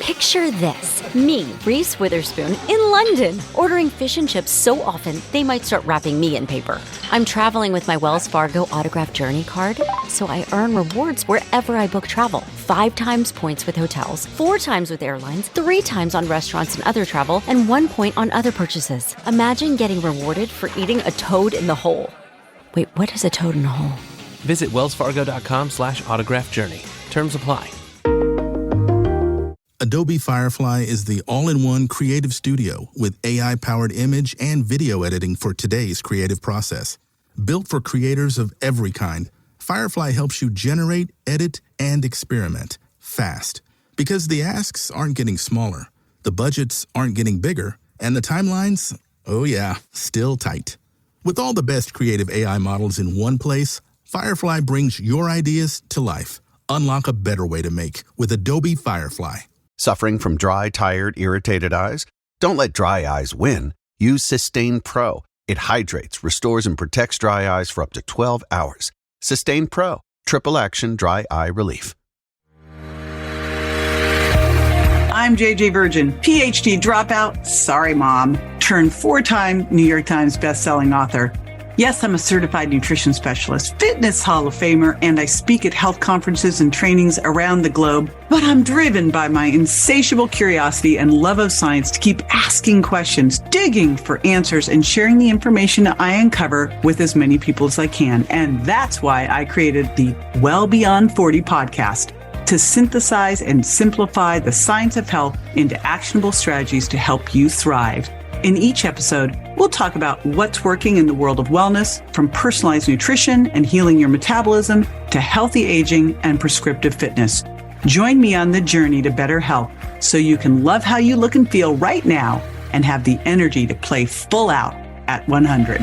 Picture this. Me, Reese Witherspoon, in London, ordering fish and chips so often they might start wrapping me in paper. I'm traveling with my Wells Fargo Autograph Journey card, so I earn rewards wherever I book travel. 5 times points with hotels, 4 times with airlines, 3 times on restaurants and other travel, and 1 point on other purchases. Imagine getting rewarded for eating a toad in the hole. Wait, what is a toad in a hole? Visit wellsfargo.com/autograph journey. Terms apply. Adobe Firefly is the all-in-one creative studio with AI-powered image and video editing for today's creative process. Built for creators of every kind, Firefly helps you generate, edit, and experiment fast. Because the asks aren't getting smaller, the budgets aren't getting bigger, and the timelines, oh yeah, still tight. With all the best creative AI models in one place, Firefly brings your ideas to life. Unlock a better way to make with Adobe Firefly. Suffering from dry, tired, irritated eyes? Don't let dry eyes win. Use Systane Pro. It hydrates, restores, and protects dry eyes for up to 12 hours. Systane Pro. Triple action dry eye relief. I'm JJ Virgin, PhD dropout, sorry mom, turned 4-time New York Times bestselling author. Yes, I'm a certified nutrition specialist, fitness Hall of Famer, and I speak at health conferences and trainings around the globe. But I'm driven by my insatiable curiosity and love of science to keep asking questions, digging for answers, and sharing the information I uncover with as many people as I can. And that's why I created the Well Beyond 40 podcast, to synthesize and simplify the science of health into actionable strategies to help you thrive. In each episode, we'll talk about what's working in the world of wellness, from personalized nutrition and healing your metabolism to healthy aging and prescriptive fitness. Join me on the journey to better health so you can love how you look and feel right now and have the energy to play full out at 100.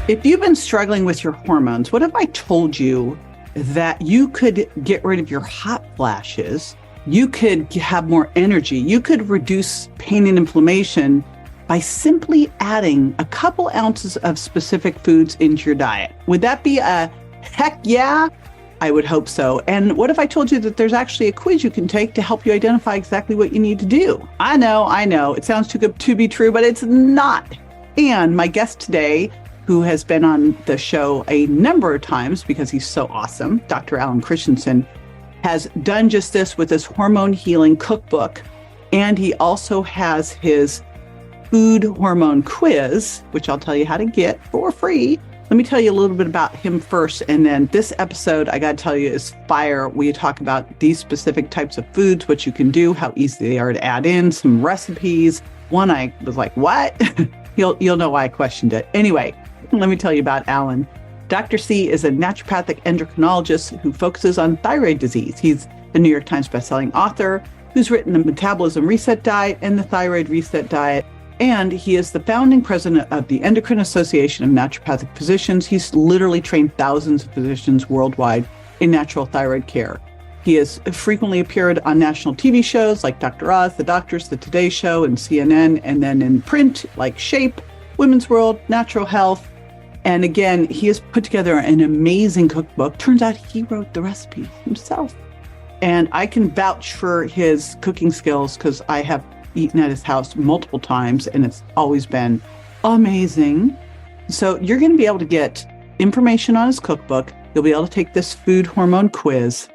If you've been struggling with your hormones, what if I told you that you could get rid of your hot flashes? You could have more energy. You could reduce pain and inflammation by simply adding a couple ounces of specific foods into your diet. Would that be a heck yeah? I would hope so. And what if I told you that there's actually a quiz you can take to help you identify exactly what you need to do? I know. It sounds too good to be true, but it's not. And my guest today, who has been on the show a number of times because he's so awesome, Dr. Alan Christianson, has done just this with his Hormone Healing Cookbook. And he also has his food hormone quiz, which I'll tell you how to get for free. Let me tell you a little bit about him first. And then this episode, I got to tell you, is fire. We talk about these specific types of foods, what you can do, how easy they are to add in, some recipes. One, I was like, what? You'll know why I questioned it. Anyway, let me tell you about Alan. Dr. C is a naturopathic endocrinologist who focuses on thyroid disease. He's the New York Times bestselling author who's written the Metabolism Reset Diet and the Thyroid Reset Diet. And he is the founding president of the Endocrine Association of Naturopathic Physicians. He's literally trained thousands of physicians worldwide in natural thyroid care. He has frequently appeared on national TV shows like Dr. Oz, The Doctors, The Today Show, and CNN, and then in print like Shape, Women's World, Natural Health. And again, he has put together an amazing cookbook. Turns out he wrote the recipes himself. And I can vouch for his cooking skills because I have eaten at his house multiple times and it's always been amazing. So you're going to be able to get information on his cookbook. You'll be able to take this food hormone quiz.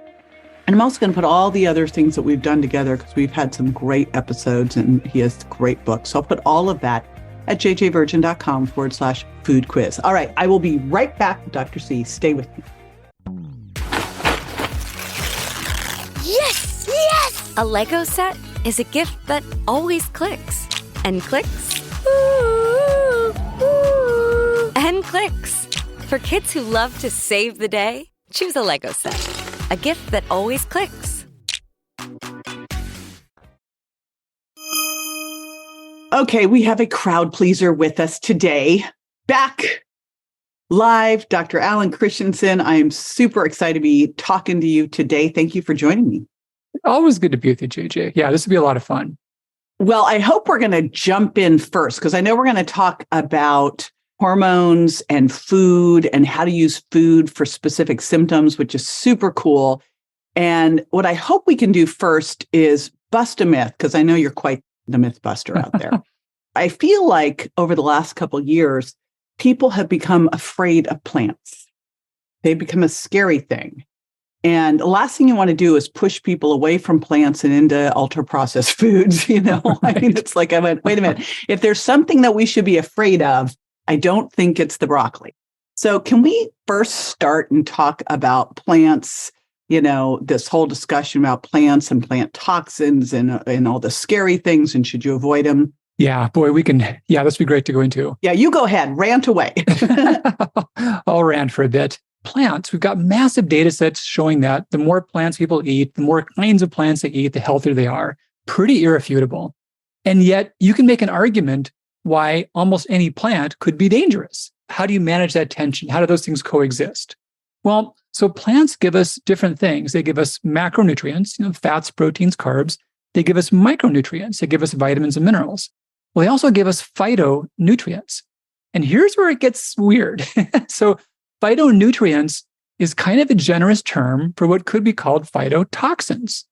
And I'm also going to put all the other things that we've done together because we've had some great episodes and he has great books. So I'll put all of that at jjvirgin.com/food quiz. All right, I will be right back with Dr. C. Stay with me. Yes! Yes! A Lego set is a gift that always clicks. And clicks. Ooh, ooh, and clicks. For kids who love to save the day, choose a Lego set. A gift that always clicks. Okay, we have a crowd pleaser with us today. Back live, Dr. Alan Christianson. I am super excited to be talking to you today. Thank you for joining me. Always good to be with you, JJ. Yeah, this will be a lot of fun. Well, I hope we're going to jump in first because I know we're going to talk about hormones and food and how to use food for specific symptoms, which is super cool. And what I hope we can do first is bust a myth, because I know you're quite the myth buster out there. I feel like over the last couple of years, people have become afraid of plants. They become a scary thing. And the last thing you want to do is push people away from plants and into ultra-processed foods. Right. I mean, it's like, I went, wait a minute. If there's something that we should be afraid of, I don't think it's the broccoli. So can we first start and talk about plants, this whole discussion about plants and plant toxins and all the scary things, and should you avoid them? Yeah, boy, we can. Yeah, this would be great to go into. Yeah, you go ahead, rant away. I'll rant for a bit. Plants, we've got massive data sets showing that the more plants people eat, the more kinds of plants they eat, the healthier they are. Pretty irrefutable. And yet you can make an argument why almost any plant could be dangerous. How do you manage that tension? How do those things coexist? Well, so plants give us different things. They give us macronutrients, fats, proteins, carbs. They give us micronutrients. They give us vitamins and minerals. Well, they also give us phytonutrients. And here's where it gets weird. So phytonutrients is kind of a generous term for what could be called phytotoxins.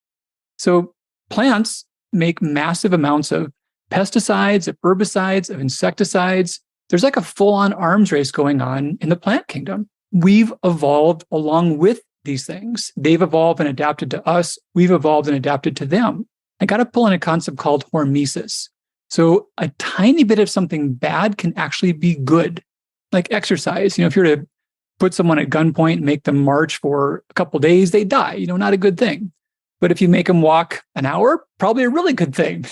So plants make massive amounts of pesticides, of herbicides, of insecticides. There's like a full-on arms race going on in the plant kingdom. We've evolved along with these things. They've evolved and adapted to us. We've evolved and adapted to them. I got to pull in a concept called hormesis. So a tiny bit of something bad can actually be good, like exercise. If you're to put someone at gunpoint and make them march for a couple of days, they die, not a good thing. But if you make them walk an hour, probably a really good thing.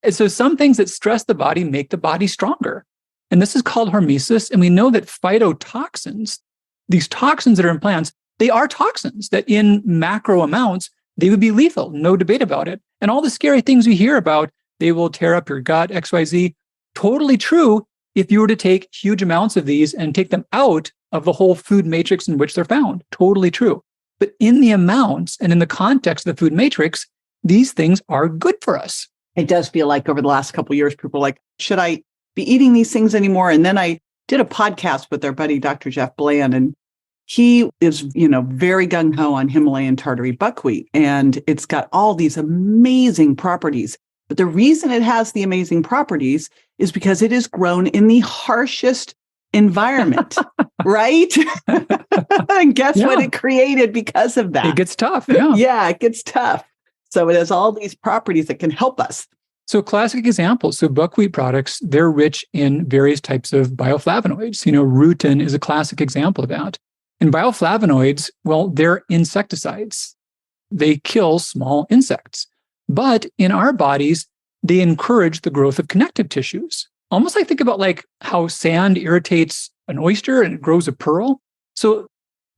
And so some things that stress the body make the body stronger. And this is called hormesis. And we know that phytotoxins, these toxins that are in plants, they are toxins that in macro amounts, they would be lethal. No debate about it. And all the scary things we hear about, they will tear up your gut, XYZ, totally true if you were to take huge amounts of these and take them out of the whole food matrix in which they're found. Totally true. But in the amounts and in the context of the food matrix, these things are good for us. It does feel like over the last couple of years, people are like, should I be eating these things anymore? And then I did a podcast with our buddy, Dr. Jeff Bland, and he is, very gung-ho on Himalayan tartary buckwheat. And it's got all these amazing properties. But the reason it has the amazing properties is because it is grown in the harshest environment, right? And guess what it created because of that? It gets tough. Yeah. Yeah, it gets tough. So it has all these properties that can help us. So classic examples. So buckwheat products, they're rich in various types of bioflavonoids. Rutin is a classic example of that. And bioflavonoids, well, they're insecticides. They kill small insects. But in our bodies, they encourage the growth of connective tissues. Almost like think about like how sand irritates an oyster and it grows a pearl. So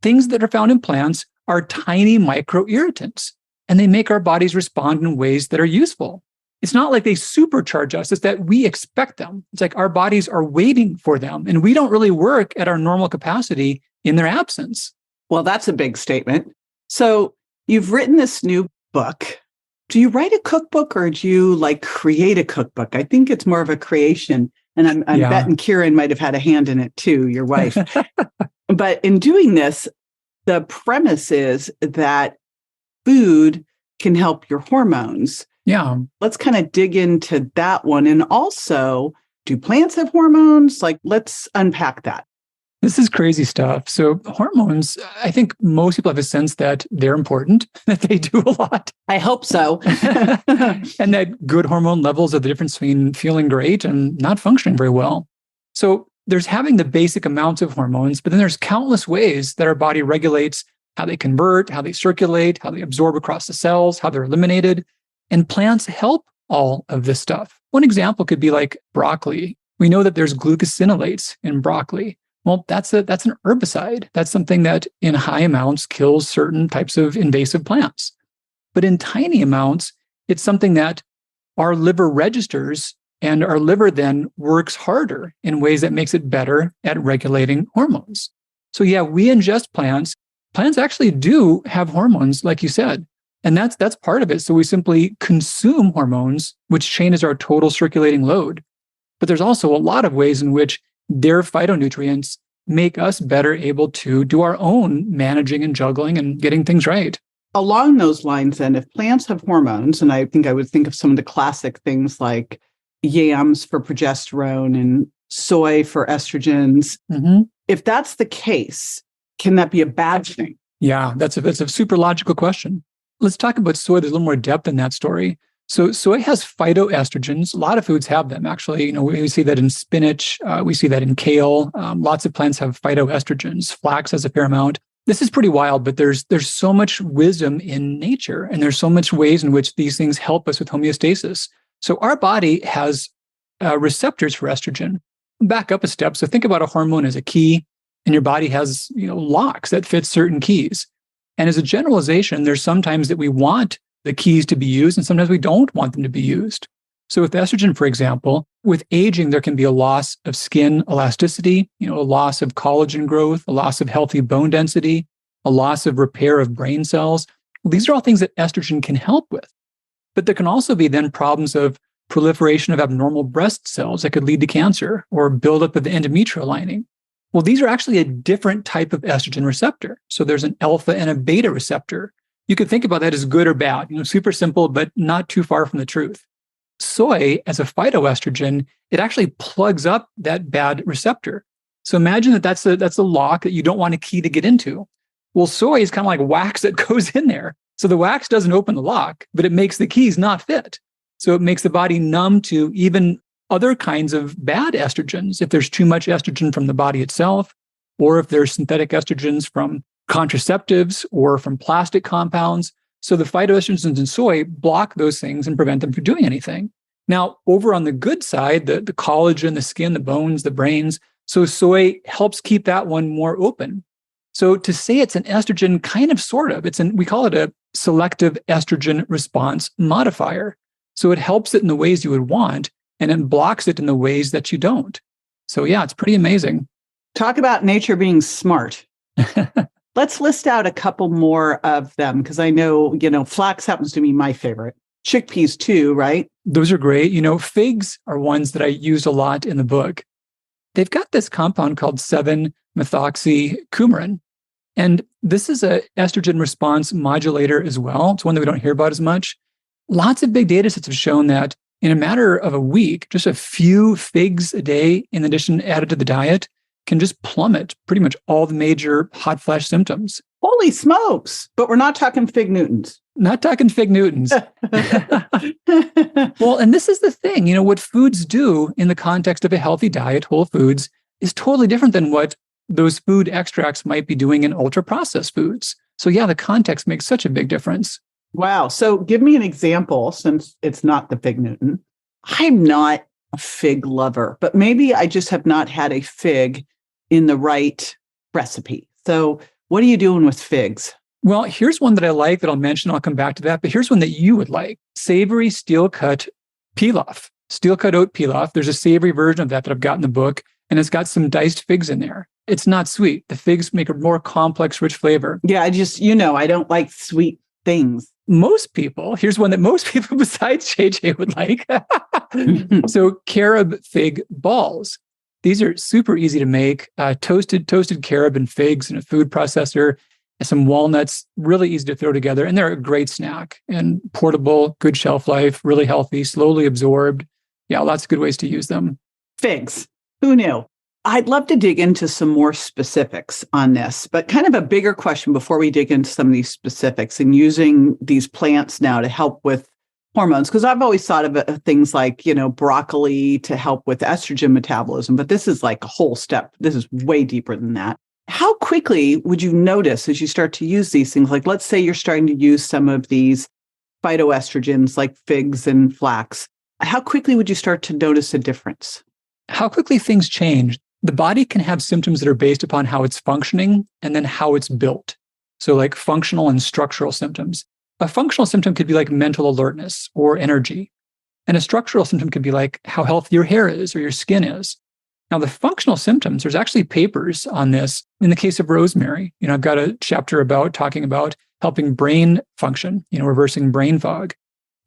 things that are found in plants are tiny micro irritants, and they make our bodies respond in ways that are useful. It's not like they supercharge us. It's that we expect them. It's like our bodies are waiting for them, and we don't really work at our normal capacity in their absence. Well, that's a big statement. So you've written this new book. Do you write a cookbook or do you create a cookbook? I think it's more of a creation. And I'm betting Kieran might have had a hand in it too, your wife. But in doing this, the premise is that food can help your hormones. Yeah. Let's kind of dig into that one. And also, do plants have hormones? Let's unpack that. This is crazy stuff. So hormones, I think most people have a sense that they're important, that they do a lot. I hope so. And that good hormone levels are the difference between feeling great and not functioning very well. So there's having the basic amounts of hormones, but then there's countless ways that our body regulates how they convert, how they circulate, how they absorb across the cells, how they're eliminated. And plants help all of this stuff. One example could be like broccoli. We know that there's glucosinolates in broccoli. Well, that's an herbicide. That's something that in high amounts kills certain types of invasive plants. But in tiny amounts, it's something that our liver registers, and our liver then works harder in ways that makes it better at regulating hormones. So yeah, we ingest plants. Plants actually do have hormones, like you said. And that's part of it. So we simply consume hormones, which changes our total circulating load. But there's also a lot of ways in which their phytonutrients make us better able to do our own managing and juggling and getting things right. Along those lines, then, if plants have hormones, and I think I would think of some of the classic things like yams for progesterone and soy for estrogens. If that's the case, can that be a bad thing? Yeah, that's a super logical question. Let's talk about soy. There's a little more depth in that story. So soy has phytoestrogens. A lot of foods have them, actually. We see that in spinach. We see that in kale. Lots of plants have phytoestrogens. Flax has a fair amount. This is pretty wild, but there's so much wisdom in nature, and there's so much ways in which these things help us with homeostasis. So our body has receptors for estrogen. Back up a step. So think about a hormone as a key, and your body has locks that fit certain keys. And as a generalization, there's sometimes that we want the keys to be used, and sometimes we don't want them to be used. So with estrogen, for example, with aging, there can be a loss of skin elasticity, a loss of collagen growth, a loss of healthy bone density, a loss of repair of brain cells. These are all things that estrogen can help with. But there can also be then problems of proliferation of abnormal breast cells that could lead to cancer or buildup of the endometrial lining. Well, these are actually a different type of estrogen receptor. So there's an alpha and a beta receptor. You could think about that as good or bad, super simple, but not too far from the truth. Soy, as a phytoestrogen, it actually plugs up that bad receptor. So imagine that's a lock that you don't want a key to get into. Well, soy is kind of like wax that goes in there. So the wax doesn't open the lock, but it makes the keys not fit. So it makes the body numb to even other kinds of bad estrogens. If there's too much estrogen from the body itself, or if there's synthetic estrogens from contraceptives or from plastic compounds. So the phytoestrogens in soy block those things and prevent them from doing anything. Now, over on the good side, the collagen, the skin, the bones, the brains, so soy helps keep that one more open. So to say it's an estrogen, kind of, sort of, we call it a selective estrogen response modifier. So it helps it in the ways you would want, and it blocks it in the ways that you don't. So yeah, it's pretty amazing. Talk about nature being smart. Let's list out a couple more of them, because I know, flax happens to be my favorite. Chickpeas too, right? Those are great. Figs are ones that I used a lot in the book. They've got this compound called 7-methoxycoumarin. And this is an estrogen response modulator as well. It's one that we don't hear about as much. Lots of big data sets have shown that in a matter of a week, just a few figs a day, in addition added to the diet, can just plummet pretty much all the major hot flash symptoms. Holy smokes. But we're not talking fig Newtons. Not talking fig Newtons. Well, and this is the thing, what foods do in the context of a healthy diet, whole foods, is totally different than what those food extracts might be doing in ultra-processed foods. So yeah, the context makes such a big difference. Wow. So give me an example, since it's not the fig Newton. I'm not a fig lover, but maybe I just have not had a fig in the right recipe. So what are you doing with figs? Well, here's one that I like that I'll mention. I'll come back to that. But here's one that you would like. Savory steel-cut pilaf. Steel-cut oat pilaf. There's a savory version of that I've got in the book, and it's got some diced figs in there. It's not sweet. The figs make a more complex, rich flavor. Yeah, I don't like sweet things. Here's one that most people besides JJ would like. So carob fig balls. These are super easy to make. Toasted carob and figs in a food processor, and some walnuts, really easy to throw together. And they're a great snack and portable, good shelf life, really healthy, slowly absorbed. Yeah, lots of good ways to use them. Figs. Who knew? I'd love to dig into some more specifics on this, but kind of a bigger question before we dig into some of these specifics and using these plants now to help with hormones, because I've always thought of things like, broccoli to help with estrogen metabolism, but this is like a whole step. This is way deeper than that. How quickly would you notice as you start to use these things? Like, let's say you're starting to use some of these phytoestrogens like figs and flax. How quickly would you start to notice a difference? How quickly things change. The body can have symptoms that are based upon how it's functioning and then how it's built. So like functional and structural symptoms. A functional symptom could be like mental alertness or energy. And a structural symptom could be like how healthy your hair is or your skin is. Now, the functional symptoms, there's actually papers on this. In the case of rosemary, I've got a chapter talking about helping brain function, reversing brain fog.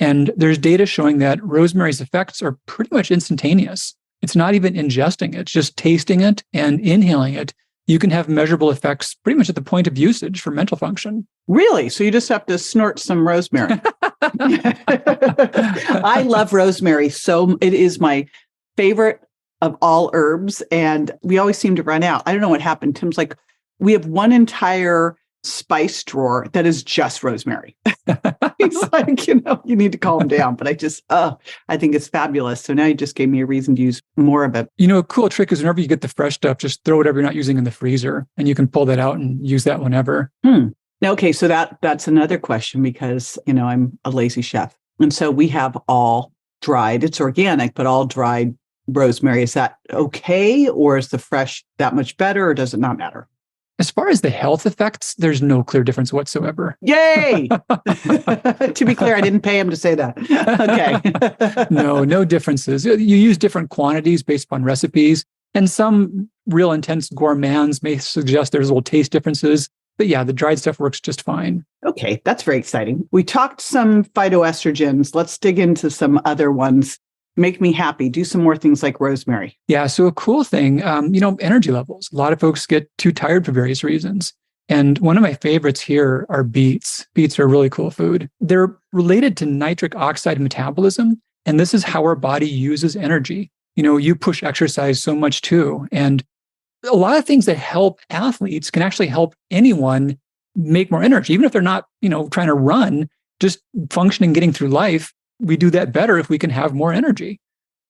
And there's data showing that rosemary's effects are pretty much instantaneous. It's not even ingesting it, it's just tasting it and inhaling it you can have measurable effects pretty much at the point of usage for mental function. Really? So you just have to snort some rosemary. I love rosemary. So it is my favorite of all herbs. And we always seem to run out. I don't know what happened. Tim's like, we have one entire spice drawer that is just rosemary. He's like, you need to calm down. But I think it's fabulous. So now you just gave me a reason to use more of it. A cool trick is whenever you get the fresh stuff, just throw whatever you're not using in the freezer and you can pull that out and use that whenever. Now, okay, so that's another question because, I'm a lazy chef. And so we have all dried, it's organic, but all dried rosemary. Is that okay? Or is the fresh that much better or does it not matter? As far as the health effects, there's no clear difference whatsoever. Yay! To be clear, I didn't pay him to say that. Okay. No differences. You use different quantities based upon recipes. And some real intense gourmands may suggest there's little taste differences. But yeah, the dried stuff works just fine. Okay, that's very exciting. We talked some phytoestrogens. Let's dig into some other ones. Make me happy. Do some more things like rosemary. Yeah. So a cool thing, energy levels. A lot of folks get too tired for various reasons. And one of my favorites here are beets. Beets are a really cool food. They're related to nitric oxide metabolism. And this is how our body uses energy. You push exercise so much too. And a lot of things that help athletes can actually help anyone make more energy, even if they're not, trying to run, just functioning, getting through life. We do that better if we can have more energy.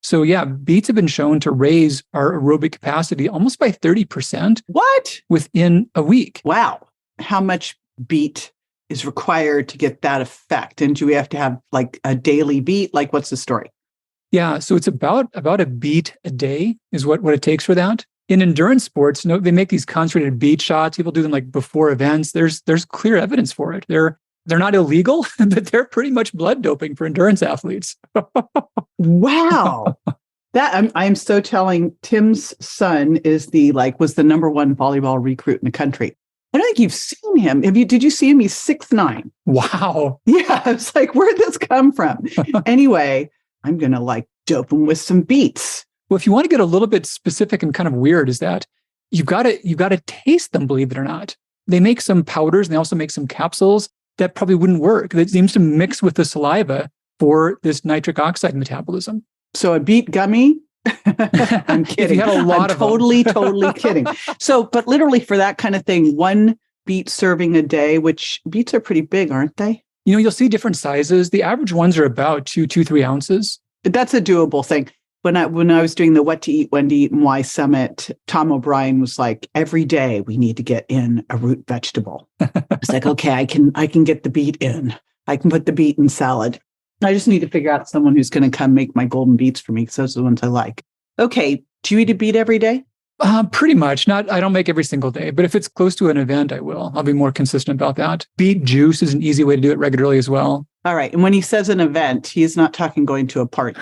So yeah, beets have been shown to raise our aerobic capacity almost by 30%. What? Within a week. Wow. How much beet is required to get that effect? And do we have to have like a daily beet? Like what's the story? Yeah, so it's about a beet a day is what it takes for that. In endurance sports, they make these concentrated beet shots. People do them like before events. There's clear evidence for it. They're not illegal, but they're pretty much blood doping for endurance athletes. Wow. That I'm so telling. Tim's son was the number one volleyball recruit in the country. I don't think you've seen him. Did you see him? He's 6'9". Wow. Yeah. I was like, where'd this come from? Anyway, I'm going to dope him with some beets. Well, if you want to get a little bit specific and kind of weird, is that you've got to taste them, believe it or not. They make some powders and they also make some capsules that probably wouldn't work. That seems to mix with the saliva for this nitric oxide metabolism. So a beet gummy? I'm kidding. I'm totally kidding. So, but literally for that kind of thing, one beet serving a day, which beets are pretty big, aren't they? You'll see different sizes. The average ones are about 2-3 ounces. That's a doable thing. When I was doing the What to Eat, When to Eat, and Why Summit, Tom O'Brien was like, every day we need to get in a root vegetable. It's like, okay, I can get the beet in. I can put the beet in salad. I just need to figure out someone who's going to come make my golden beets for me because those are the ones I like. Okay, do you eat a beet every day? Pretty much. I don't make every single day, but if it's close to an event, I will. I'll be more consistent about that. Beet juice is an easy way to do it regularly as well. All right. And when he says an event, he's not talking going to a party.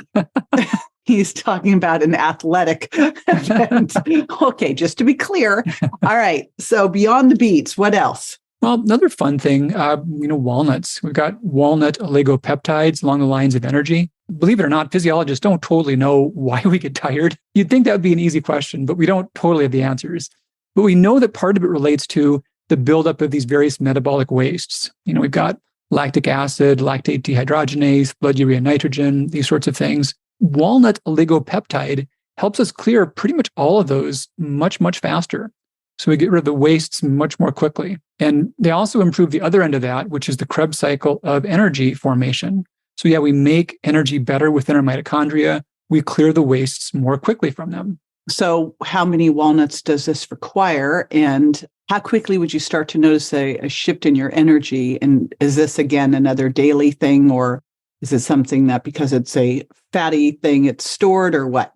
He's talking about an athletic event. Okay, just to be clear. All right. So beyond the beets, what else? Well, another fun thing, walnuts. We've got walnut oligopeptides along the lines of energy. Believe it or not, physiologists don't totally know why we get tired. You'd think that would be an easy question, but we don't totally have the answers. But we know that part of it relates to the buildup of these various metabolic wastes. We've got lactic acid, lactate dehydrogenase, blood urea nitrogen, these sorts of things. Walnut oligopeptide helps us clear pretty much all of those much, much faster. So we get rid of the wastes much more quickly. And they also improve the other end of that, which is the Krebs cycle of energy formation. So yeah, we make energy better within our mitochondria. We clear the wastes more quickly from them. So how many walnuts does this require? And how quickly would you start to notice a shift in your energy? And is this, again, another daily thing? Or is it something that because it's a fatty thing, it's stored or what?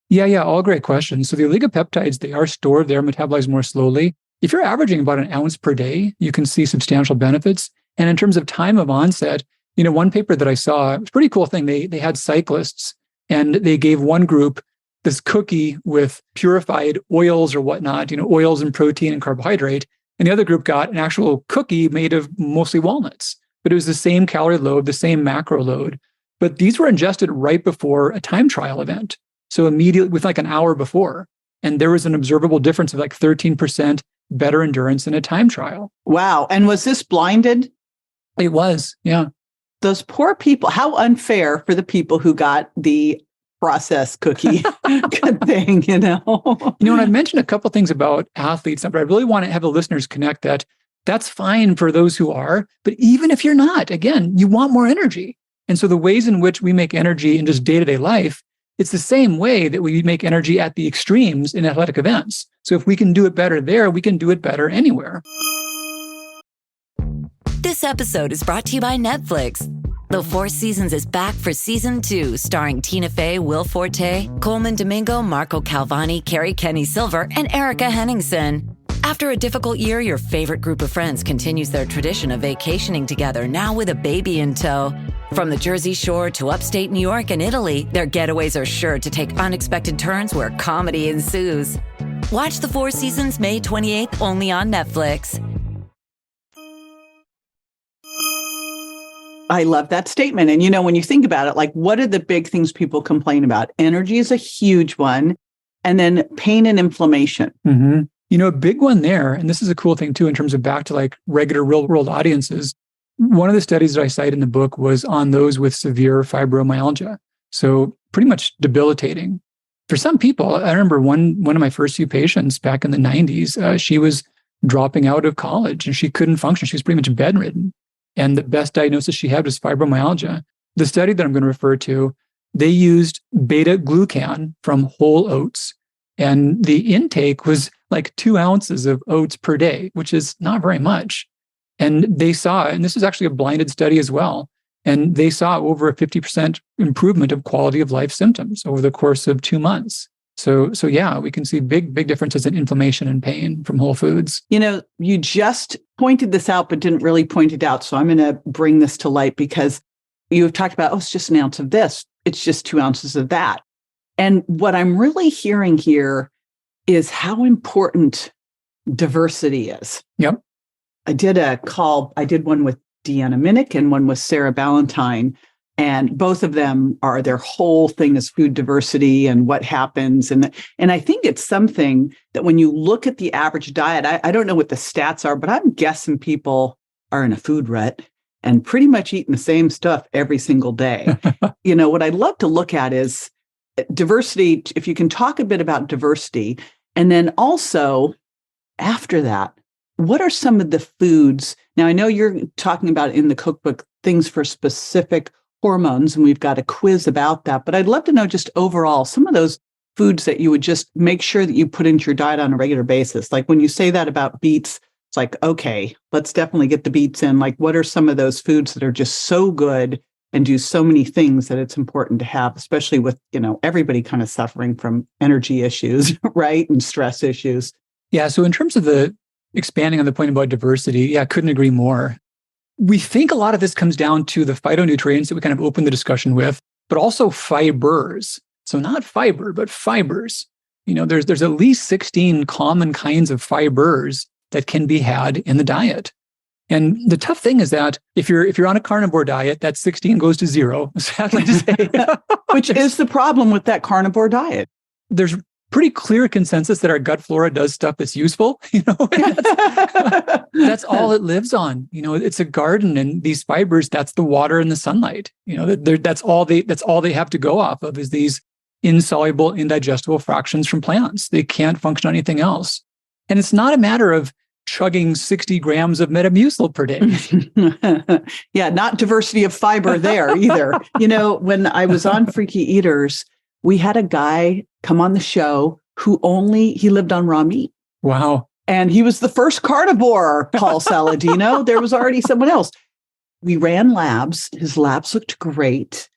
Yeah, all great questions. So the oligopeptides, they are stored, they're metabolized more slowly. If you're averaging about an ounce per day, you can see substantial benefits. And in terms of time of onset, one paper that I saw, it was a pretty cool thing. They had cyclists and they gave one group this cookie with purified oils or whatnot, oils and protein and carbohydrate. And the other group got an actual cookie made of mostly walnuts. But it was the same calorie load, the same macro load. But these were ingested right before a time trial event. So immediately, with like an hour before. And there was an observable difference of like 13% better endurance in a time trial. Wow. And was this blinded? It was, yeah. Those poor people, how unfair for the people who got the processed cookie good thing, And I've mentioned a couple things about athletes, but I really want to have the listeners connect that that's fine for those who are, but even if you're not, again, you want more energy. And so the ways in which we make energy in just day-to-day life, it's the same way that we make energy at the extremes in athletic events. So if we can do it better there, we can do it better anywhere. This episode is brought to you by Netflix. The Four Seasons is back for season 2, starring Tina Fey, Will Forte, Coleman Domingo, Marco Calvani, Carrie Kenny Silver, and Erica Henningsen. After a difficult year, your favorite group of friends continues their tradition of vacationing together, now with a baby in tow. From the Jersey Shore to upstate New York and Italy, their getaways are sure to take unexpected turns where comedy ensues. Watch The Four Seasons May 28th only on Netflix. I love that statement. And, when you think about it, like, what are the big things people complain about? Energy is a huge one. And then pain and inflammation. Mm-hmm. A big one there, and this is a cool thing too, in terms of back to like regular real world audiences. One of the studies that I cite in the book was on those with severe fibromyalgia. So pretty much debilitating. For some people, I remember one of my first few patients back in the 90s, she was dropping out of college and she couldn't function. She was pretty much bedridden. And the best diagnosis she had was fibromyalgia. The study that I'm going to refer to, they used beta glucan from whole oats. And the intake was like 2 ounces of oats per day, which is not very much. And they saw, and this is actually a blinded study as well, and they saw over a 50% improvement of quality of life symptoms over the course of 2 months. So yeah, we can see big differences in inflammation and pain from whole foods. You just pointed this out, but didn't really point it out. So I'm going to bring this to light because you've talked about, it's just an ounce of this. It's just 2 ounces of that. And what I'm really hearing here is how important diversity is. Yep. I did one with Deanna Minnick and one with Sarah Ballantyne. And both of them their whole thing is food diversity and what happens. And I think it's something that when you look at the average diet, I don't know what the stats are, but I'm guessing people are in a food rut and pretty much eating the same stuff every single day. What I'd love to look at is diversity, if you can talk a bit about diversity. And then also after that, what are some of the foods? Now, I know you're talking about in the cookbook things for specific hormones, and we've got a quiz about that. But I'd love to know just overall some of those foods that you would just make sure that you put into your diet on a regular basis. Like when you say that about beets, it's like, okay, let's definitely get the beets in. Like, what are some of those foods that are just so good and do so many things that it's important to have, especially with, everybody kind of suffering from energy issues, right? And stress issues. Yeah. So in terms of the expanding on the point about diversity, yeah, I couldn't agree more. We think a lot of this comes down to the phytonutrients that we kind of opened the discussion with, but also fibers. So not fiber, but fibers. There's at least 16 common kinds of fibers that can be had in the diet. And the tough thing is that if you're on a carnivore diet, that 16 goes to 0, sadly to say. Which is the problem with that carnivore diet. There's pretty clear consensus that our gut flora does stuff that's useful. That's all it lives on. It's a garden, and these fibers, that's the water and the sunlight. That's all they have to go off of is these insoluble, indigestible fractions from plants. They can't function on anything else. And it's not a matter of chugging 60 grams of Metamucil per day. Yeah, not diversity of fiber there either. When I was on Freaky Eaters, we had a guy come on the show who he lived on raw meat. Wow. And he was the first carnivore, Paul Saladino. There was already someone else. We ran labs. His labs looked great.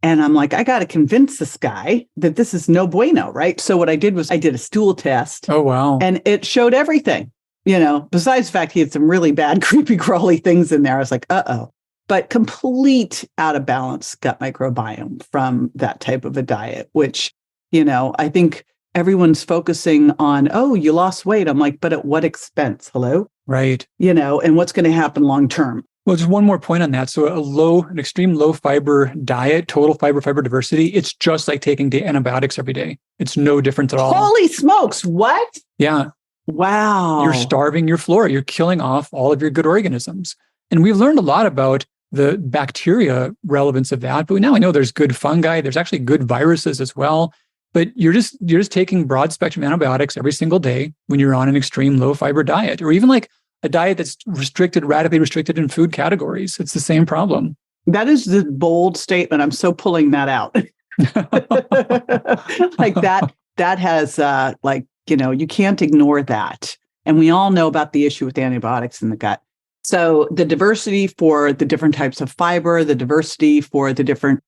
And I'm like, I got to convince this guy that this is no bueno, right? So what I did was I did a stool test. Oh, wow. And it showed everything, besides the fact he had some really bad, creepy, crawly things in there. I was like, uh-oh. But complete out of balance gut microbiome from that type of a diet, which, I think everyone's focusing on, oh, you lost weight. I'm like, but at what expense? Hello? Right. And what's going to happen long term? Well, just one more point on that. So an extreme low fiber diet, total fiber diversity, it's just like taking antibiotics every day. It's no different at all. Holy smokes. What? Yeah. Wow. You're starving your flora. You're killing off all of your good organisms. And we've learned a lot about the bacteria relevance of that. But now I know there's good fungi. There's actually good viruses as well. But you're just taking broad spectrum antibiotics every single day when you're on an extreme low fiber diet, or even like a diet that's radically restricted in food categories. It's the same problem. That is the bold statement. I'm so pulling that out. Like that has you can't ignore that. And we all know about the issue with antibiotics in the gut. So the diversity for the different types of fiber, the diversity for the different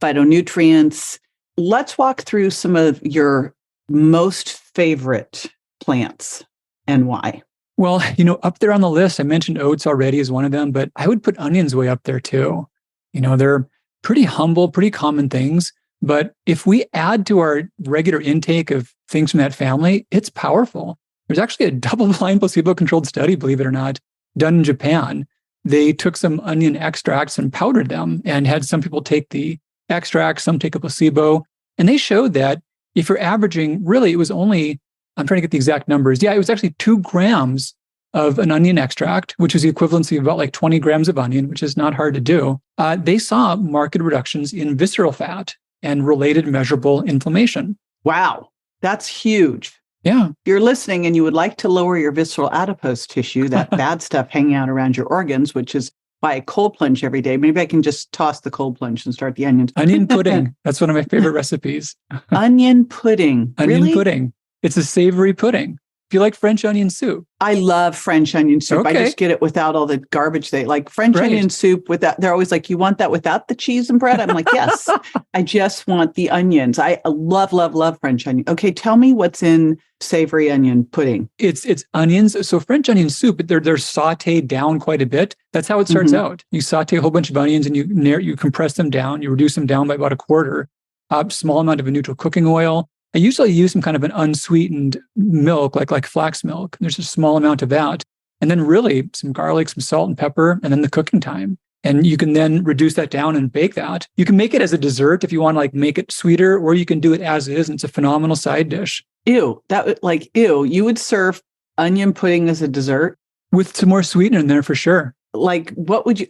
phytonutrients. Let's walk through some of your most favorite plants and why. Well, up there on the list, I mentioned oats already as one of them, but I would put onions way up there too. They're pretty humble, pretty common things. But if we add to our regular intake of things from that family, it's powerful. There's actually a double-blind placebo-controlled study, believe it or not, done in Japan. They took some onion extracts and powdered them and had some people take the extract, some take a placebo. And they showed that if you're averaging, really, it was only, I'm trying to get the exact numbers. Yeah, it was actually 2 grams of an onion extract, which is the equivalency of about like 20 grams of onion, which is not hard to do. They saw marked reductions in visceral fat and related measurable inflammation. Wow, that's huge. Yeah. If you're listening and you would like to lower your visceral adipose tissue, that bad stuff hanging out around your organs, which is why I cold plunge every day. Maybe I can just toss the cold plunge and start the onions. Onion pudding. That's one of my favorite recipes. Onion pudding. Onion really? pudding. It's a savory pudding. If you like French onion soup. I love French onion soup. Okay. I just get it without all the garbage. They like French onion soup without, they're always like, you want that without the cheese and bread? I'm like, yes, I just want the onions. I love, love, love French onion. Okay. Tell me what's in savory onion pudding. It's onions. So French onion soup, they're sauteed down quite a bit. That's how it starts out. You saute a whole bunch of onions and you compress them down. You reduce them down by about a quarter. A small amount of a neutral cooking oil. I usually use some kind of an unsweetened milk, like flax milk. There's a small amount of that. And then really some garlic, some salt and pepper, and then the cooking time. And you can then reduce that down and bake that. You can make it as a dessert if you want to like make it sweeter, or you can do it as is. And it's a phenomenal side dish. Ew, you would serve onion pudding as a dessert? With some more sweetener in there for sure. Like, what would you,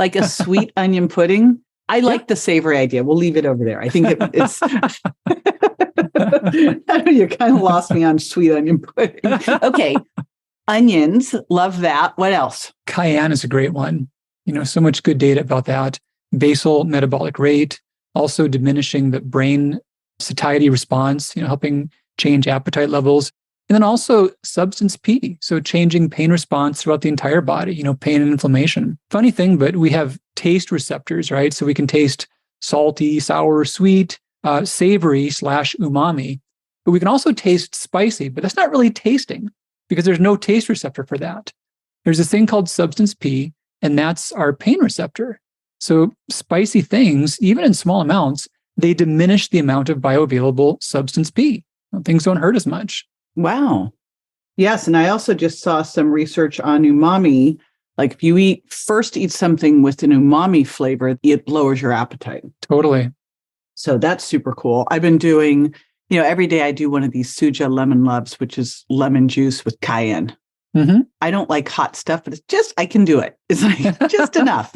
like a sweet onion pudding? I like the savory idea. We'll leave it over there. I think it's... You kind of lost me on sweet onion pudding. Okay. Onions. Love that. What else? Cayenne is a great one. So much good data about that. Basal metabolic rate, also diminishing the brain satiety response, helping change appetite levels. And then also substance P. So changing pain response throughout the entire body, pain and inflammation. Funny thing, but we have taste receptors, right? So we can taste salty, sour, sweet, savory / umami. But we can also taste spicy, but that's not really tasting because there's no taste receptor for that. There's this thing called substance P, and that's our pain receptor. So spicy things, even in small amounts, they diminish the amount of bioavailable substance P. Things don't hurt as much. Wow. Yes. And I also just saw some research on umami. Like if you eat something with an umami flavor, it lowers your appetite. Totally. So that's super cool. I've been doing, every day I do one of these Suja lemon loves, which is lemon juice with cayenne. Mm-hmm. I don't like hot stuff, but it's just, I can do it. It's like just enough.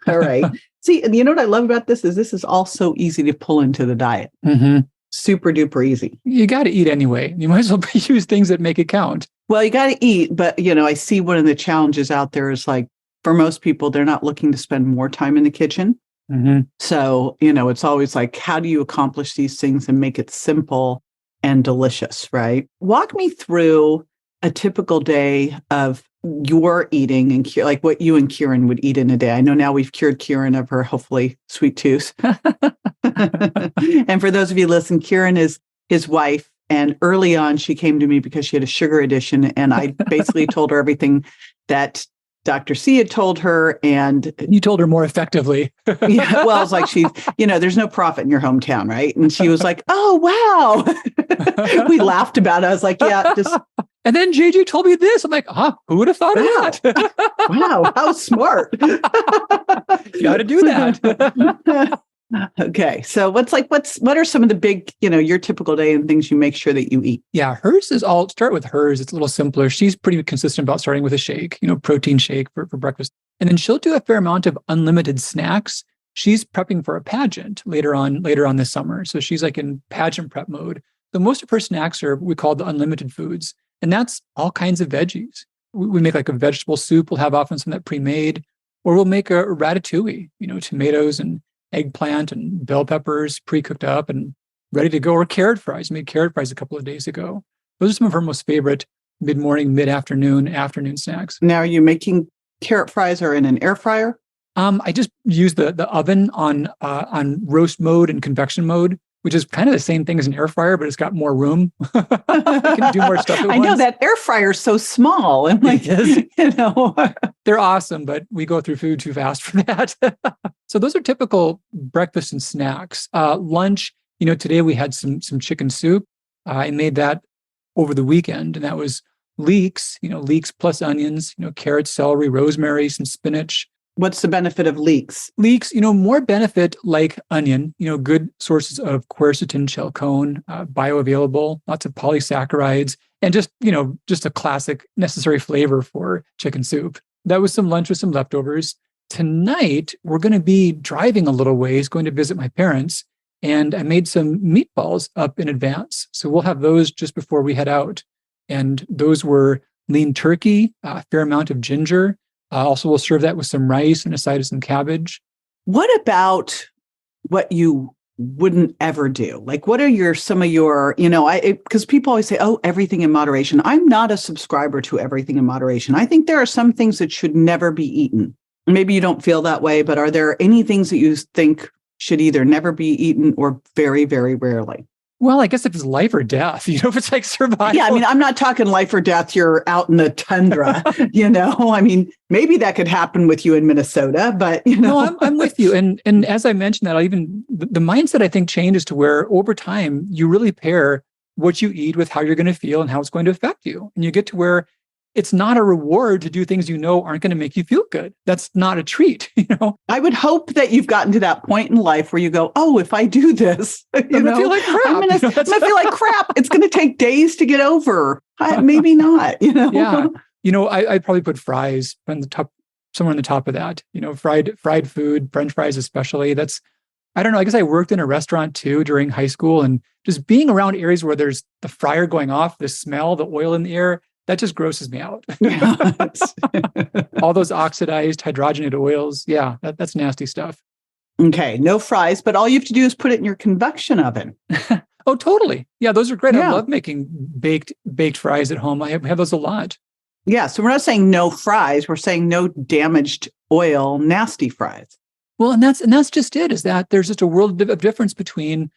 All right. See, and you know what I love about this is all so easy to pull into the diet. Mm-hmm. Super duper easy. You got to eat anyway. You might as well use things that make it count. Well, you got to eat, but I see one of the challenges out there is like, for most people, they're not looking to spend more time in the kitchen. Mm-hmm. So, it's always like, how do you accomplish these things and make it simple and delicious, right? Walk me through a typical day of your eating and like what you and Kieran would eat in a day. I know now we've cured Kieran of her, hopefully, sweet tooth. And for those of you listening, Kieran is his wife. And early on, she came to me because she had a sugar addiction. And I basically told her everything that Dr. C had told her. And you told her more effectively. Yeah, well, it's like there's no profit in your hometown, right? And she was like, oh, wow. We laughed about it. I was like, yeah, just And then JJ told me this. I'm like, who would have thought of that? Wow, how smart. Got to do that. Okay. So what are some of the big, your typical day and things you make sure that you eat? Yeah, I'll start with hers. It's a little simpler. She's pretty consistent about starting with a shake, protein shake for breakfast. And then she'll do a fair amount of unlimited snacks. She's prepping for a pageant later on this summer. So she's like in pageant prep mode. So most of her snacks are what we call the unlimited foods. And that's all kinds of veggies. We make like a vegetable soup. We'll have often some that pre-made, or we'll make a ratatouille, tomatoes and eggplant and bell peppers pre-cooked up and ready to go, or carrot fries. Made carrot fries a couple of days ago. Those are some of her most favorite mid-morning, mid-afternoon, afternoon snacks. Now, are you making carrot fries or in an air fryer? I just use the oven on roast mode and convection mode, which is kind of the same thing as an air fryer, but it's got more room. You can do more stuff at once. I know that air fryer is so small. And they're awesome, but we go through food too fast for that. So those are typical breakfast and snacks. Lunch, today we had some chicken soup. I made that over the weekend, and that was leeks plus onions, carrots, celery, rosemary, some spinach. What's the benefit of leeks? Leeks, more benefit like onion, good sources of quercetin, chalcone, bioavailable, lots of polysaccharides, and just a classic necessary flavor for chicken soup. That was some lunch with some leftovers. Tonight, we're going to be driving a little ways, going to visit my parents, and I made some meatballs up in advance. So we'll have those just before we head out. And those were lean turkey, a fair amount of ginger. Also, we'll serve that with some rice and a side of some cabbage. What about what you wouldn't ever do? Like, what are some of your, because people always say, everything in moderation. I'm not a subscriber to everything in moderation. I think there are some things that should never be eaten. Maybe you don't feel that way, but are there any things that you think should either never be eaten or very, very rarely? Well, I guess if it's life or death, if it's like survival. Yeah, I'm not talking life or death. You're out in the tundra, maybe that could happen with you in Minnesota, but, No, I'm with you. And as I mentioned that, the mindset I think changes to where over time, you really pair what you eat with how you're going to feel and how it's going to affect you. And you get to where it's not a reward to do things aren't going to make you feel good. That's not a treat, I would hope that you've gotten to that point in life where you go, if I do this, I'm going to feel like crap. I'm going to feel like crap. It's going to take days to get over. Maybe not, Yeah. I'd probably put fries on the top, somewhere on the top of that, fried food, French fries, especially. I don't know. I guess I worked in a restaurant too during high school, and just being around areas where there's the fryer going off, the smell, the oil in the air, that just grosses me out. All those oxidized hydrogenated oils. Yeah, that's nasty stuff. Okay, no fries, but all you have to do is put it in your convection oven. Oh, totally. Yeah, those are great. Yeah. I love making baked fries at home. I have those a lot. Yeah, so we're not saying no fries. We're saying no damaged oil, nasty fries. Well, and that's just it, is that there's just a world of difference between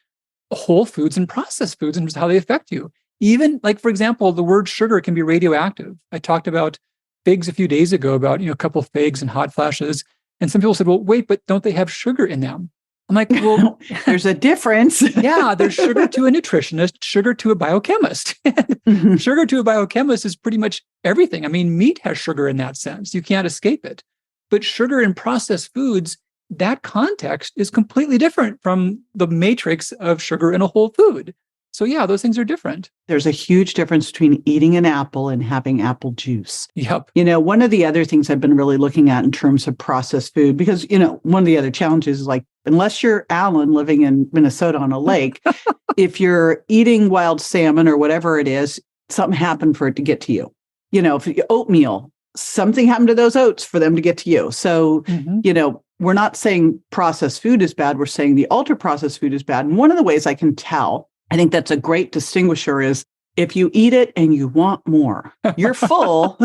whole foods and processed foods and just how they affect you. Even like, for example, the word sugar can be radioactive. I talked about figs a few days ago, about, a couple of figs and hot flashes. And some people said, well, wait, but don't they have sugar in them? I'm like, well, there's a difference. Yeah, there's sugar to a nutritionist, sugar to a biochemist. Mm-hmm. Sugar to a biochemist is pretty much everything. Meat has sugar in that sense. You can't escape it. But sugar in processed foods, that context is completely different from the matrix of sugar in a whole food. So yeah, those things are different. There's a huge difference between eating an apple and having apple juice. Yep. One of the other things I've been really looking at in terms of processed food, because, one of the other challenges is like, unless you're Alan living in Minnesota on a lake, if you're eating wild salmon or whatever it is, something happened for it to get to you. If oatmeal, something happened to those oats for them to get to you. So, we're not saying processed food is bad. We're saying the ultra processed food is bad. And one of the ways I can tell, I think that's a great distinguisher, is if you eat it and you want more, you're full,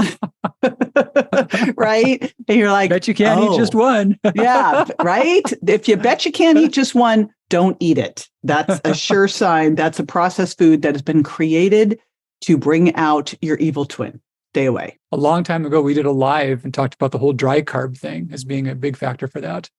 right? And you're like, bet you can't eat just one. Yeah, right? If you bet you can't eat just one, don't eat it. That's a sure sign. That's a processed food that has been created to bring out your evil twin. Stay away. A long time ago, we did a live and talked about the whole dry carb thing as being a big factor for that.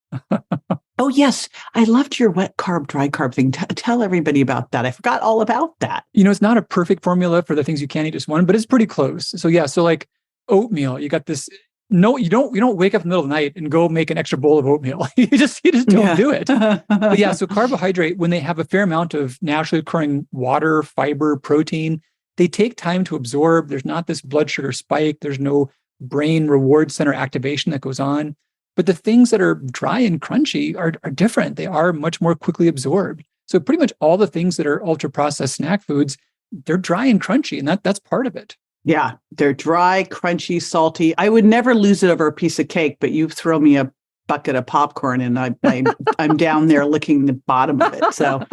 Oh, yes. I loved your wet carb, dry carb thing. Tell everybody about that. I forgot all about that. It's not a perfect formula for the things you can't eat just one, but it's pretty close. So yeah, so like oatmeal, you got this. No, you don't wake up in the middle of the night and go make an extra bowl of oatmeal. you just don't do it. But yeah, so carbohydrate, when they have a fair amount of naturally occurring water, fiber, protein, they take time to absorb. There's not this blood sugar spike. There's no brain reward center activation that goes on. But the things that are dry and crunchy are different. They are much more quickly absorbed. So pretty much all the things that are ultra processed snack foods, they're dry and crunchy, and that's part of it. Yeah, they're dry, crunchy, salty. I would never lose it over a piece of cake, but you throw me a bucket of popcorn and I'm down there licking the bottom of it. So,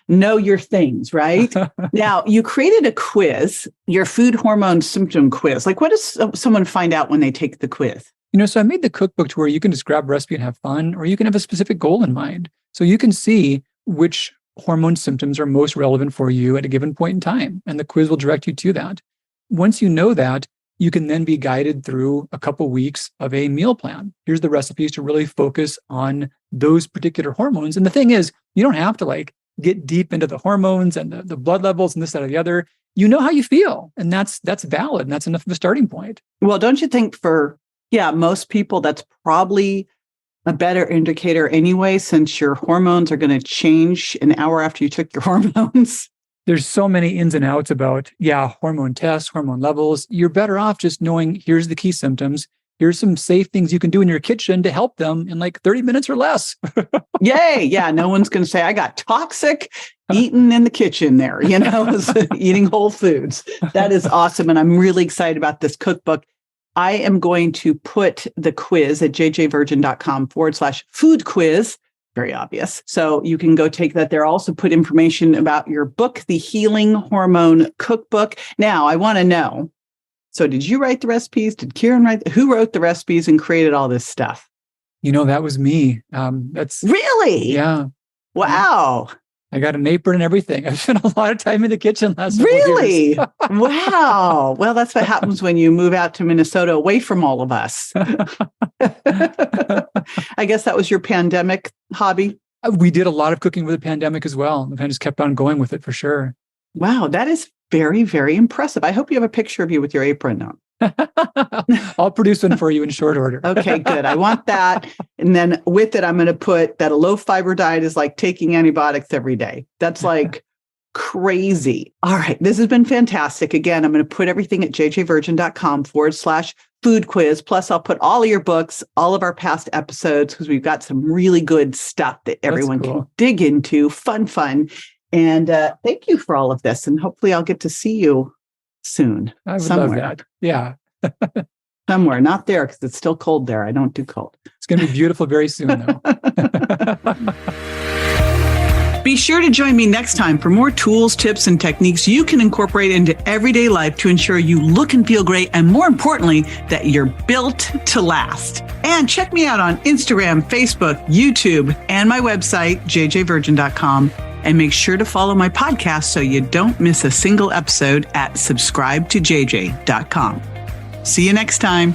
know your things, right? Now, you created a quiz, your food hormone symptom quiz. Like, what does someone find out when they take the quiz? So I made the cookbook to where you can just grab a recipe and have fun, or you can have a specific goal in mind. So you can see which hormone symptoms are most relevant for you at a given point in time. And the quiz will direct you to that. Once you know that, you can then be guided through a couple weeks of a meal plan. Here's the recipes to really focus on those particular hormones. And the thing is, you don't have to get deep into the hormones and the blood levels and this, that, or the other. You know how you feel. And that's valid. And that's enough of a starting point. Well, don't you think most people, that's probably a better indicator anyway, since your hormones are going to change an hour after you took your hormones? There's so many ins and outs about, hormone tests, hormone levels. You're better off just knowing, here's the key symptoms. Here's some safe things you can do in your kitchen to help them in 30 minutes or less. Yay. Yeah. No one's going to say, I got toxic eating in the kitchen there, eating whole foods. That is awesome. And I'm really excited about this cookbook. I am going to put the quiz at jjvirgin.com/food quiz. Very obvious. So you can go take that there. Also put information about your book, The Healing Hormone Cookbook. Now, I want to know, so did you write the recipes? Did Kieran who wrote the recipes and created all this stuff? That was me. That's really? Yeah. Wow. I got an apron and everything. I've spent a lot of time in the kitchen last Really? years. Wow. Well, that's what happens when you move out to Minnesota away from all of us. I guess that was your pandemic hobby. We did a lot of cooking with the pandemic as well. And I just kept on going with it for sure. Wow. That is very, very impressive. I hope you have a picture of you with your apron on. I'll produce one for you in short order. Okay, good. I want that. And then with it, I'm going to put that a low fiber diet is like taking antibiotics every day. That's crazy. All right. This has been fantastic. Again, I'm going to put everything at jjvirgin.com/food quiz. Plus, I'll put all of your books, all of our past episodes, because we've got some really good stuff that everyone can dig into. Fun. And thank you for all of this. And hopefully I'll get to see you soon. I would love that. Yeah. Somewhere, not there because it's still cold there. I don't do cold. It's going to be beautiful very soon, though. Be sure to join me next time for more tools, tips, and techniques you can incorporate into everyday life to ensure you look and feel great, and more importantly, that you're built to last. And check me out on Instagram, Facebook, YouTube, and my website, jjvirgin.com. And make sure to follow my podcast so you don't miss a single episode at subscribetojj.com. See you next time.